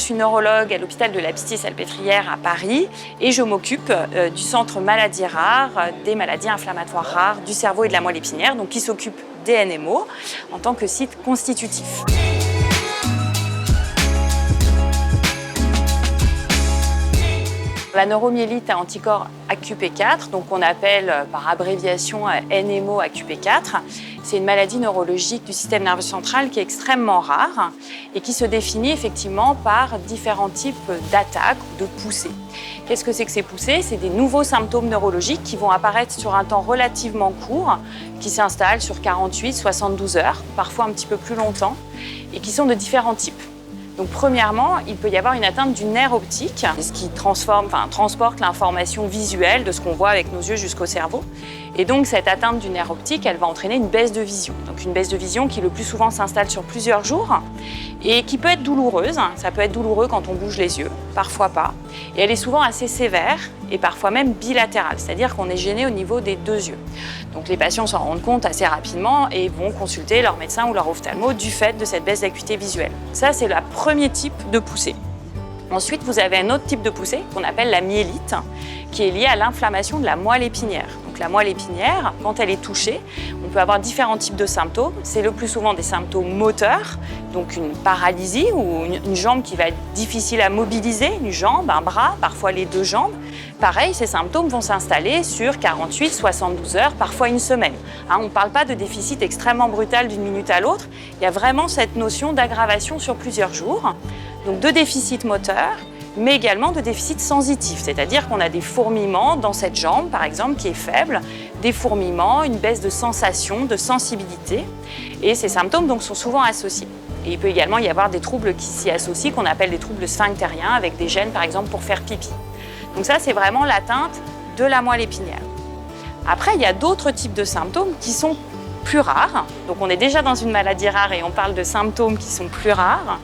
suis neurologue à l'hôpital de la Pitié-Salpêtrière à Paris et je m'occupe du centre maladies rares, des maladies inflammatoires rares du cerveau et de la moelle épinière, donc qui s'occupe des NMO en tant que site constitutif. La neuromyélite à anticorps AQP4, donc on appelle par abréviation NMO AQP4, c'est une maladie neurologique du système nerveux central qui est extrêmement rare et qui se définit effectivement par différents types d'attaques ou de poussées. Qu'est-ce que c'est que ces poussées? C'est des nouveaux symptômes neurologiques qui vont apparaître sur un temps relativement court, qui s'installent sur 48-72 heures, parfois un petit peu plus longtemps, et qui sont de différents types. Donc premièrement, il peut y avoir une atteinte du nerf optique, ce qui transporte l'information visuelle de ce qu'on voit avec nos yeux jusqu'au cerveau. Et donc cette atteinte du nerf optique, elle va entraîner une baisse de vision. Donc une baisse de vision qui le plus souvent s'installe sur plusieurs jours et qui peut être douloureuse. Ça peut être douloureux quand on bouge les yeux, parfois pas. Et elle est souvent assez sévère et parfois même bilatérale, c'est-à-dire qu'on est gêné au niveau des deux yeux. Donc les patients s'en rendent compte assez rapidement et vont consulter leur médecin ou leur ophtalmo du fait de cette baisse d'acuité visuelle. Ça, c'est le premier type de poussée. Ensuite, vous avez un autre type de poussée qu'on appelle la myélite, qui est liée à l'inflammation de la moelle épinière. Donc la moelle épinière, quand elle est touchée, on peut avoir différents types de symptômes. C'est le plus souvent des symptômes moteurs, donc une paralysie ou une jambe qui va être difficile à mobiliser, une jambe, un bras, parfois les deux jambes. Pareil, ces symptômes vont s'installer sur 48-72 heures, parfois une semaine. On ne parle pas de déficit extrêmement brutal d'une minute à l'autre. Il y a vraiment cette notion d'aggravation sur plusieurs jours. Donc de déficit moteur, mais également de déficit sensitif, c'est-à-dire qu'on a des fourmillements dans cette jambe, par exemple, qui est faible, des fourmillements, une baisse de sensation, de sensibilité, et ces symptômes donc, sont souvent associés. Et il peut également y avoir des troubles qui s'y associent, qu'on appelle des troubles sphinctériens, avec des gènes, par exemple, pour faire pipi. Donc ça, c'est vraiment l'atteinte de la moelle épinière. Après, il y a d'autres types de symptômes qui sont plus rares. Donc on est déjà dans une maladie rare et on parle de symptômes qui sont plus rares,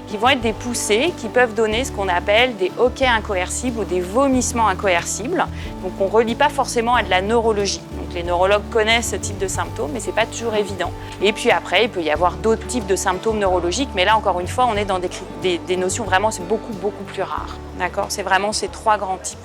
qui vont être des poussées qui peuvent donner ce qu'on appelle des hoquets incoercibles ou des vomissements incoercibles. Donc on ne relie pas forcément à de la neurologie. Donc les neurologues connaissent ce type de symptômes, mais ce n'est pas toujours évident. Et puis après, il peut y avoir d'autres types de symptômes neurologiques, mais là encore une fois, on est dans des notions vraiment, c'est beaucoup plus rare. D'accord ? C'est vraiment ces trois grands types.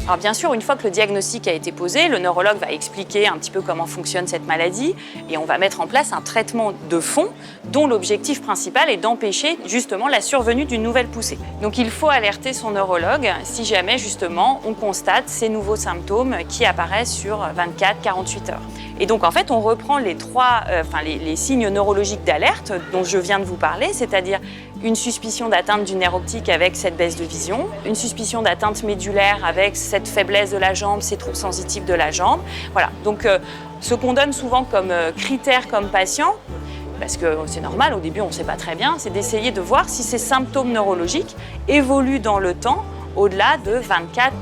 Alors bien sûr, une fois que le diagnostic a été posé, le neurologue va expliquer un petit peu comment fonctionne cette maladie et on va mettre en place un traitement de fond dont l'objectif principal est d'empêcher justement la survenue d'une nouvelle poussée. Donc il faut alerter son neurologue si jamais justement on constate ces nouveaux symptômes qui apparaissent sur 24-48 heures. Et donc en fait, on reprend les signes neurologiques d'alerte dont je viens de vous parler, c'est-à-dire une suspicion d'atteinte du nerf optique avec cette baisse de vision, une suspicion d'atteinte médulaire avec cette faiblesse de la jambe, ces troubles sensitifs de la jambe. Voilà, donc ce qu'on donne souvent comme critère comme patient, parce que c'est normal, au début on ne sait pas très bien, c'est d'essayer de voir si ces symptômes neurologiques évoluent dans le temps au-delà de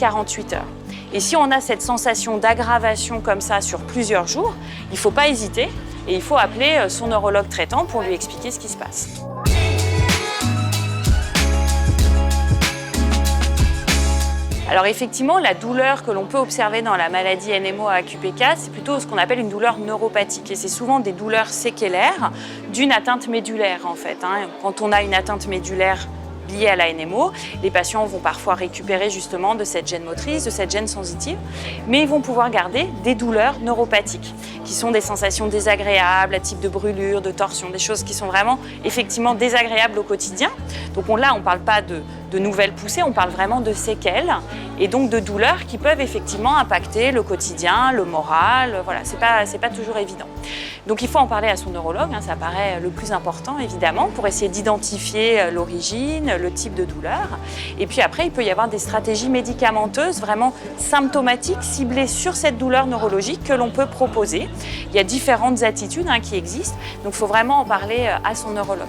24-48 heures. Et si on a cette sensation d'aggravation comme ça sur plusieurs jours, il ne faut pas hésiter et il faut appeler son neurologue traitant pour lui expliquer ce qui se passe. Alors effectivement, la douleur que l'on peut observer dans la maladie NMO à AQP4, c'est plutôt ce qu'on appelle une douleur neuropathique. Et c'est souvent des douleurs séquelaires d'une atteinte médulaire en fait. Quand on a une atteinte médulaire liée à la NMO, les patients vont parfois récupérer justement de cette gêne motrice, de cette gêne sensitive, mais ils vont pouvoir garder des douleurs neuropathiques, qui sont des sensations désagréables, à type de brûlure, de torsion, des choses qui sont vraiment effectivement désagréables au quotidien. Donc là, on ne parle pas de nouvelles poussées, on parle vraiment de séquelles et donc de douleurs qui peuvent effectivement impacter le quotidien, le moral, voilà, c'est pas toujours évident. Donc il faut en parler à son neurologue, ça paraît le plus important évidemment, pour essayer d'identifier l'origine, le type de douleur. Et puis après, il peut y avoir des stratégies médicamenteuses vraiment symptomatiques, ciblées sur cette douleur neurologique que l'on peut proposer. Il y a différentes attitudes qui existent, donc il faut vraiment en parler à son neurologue.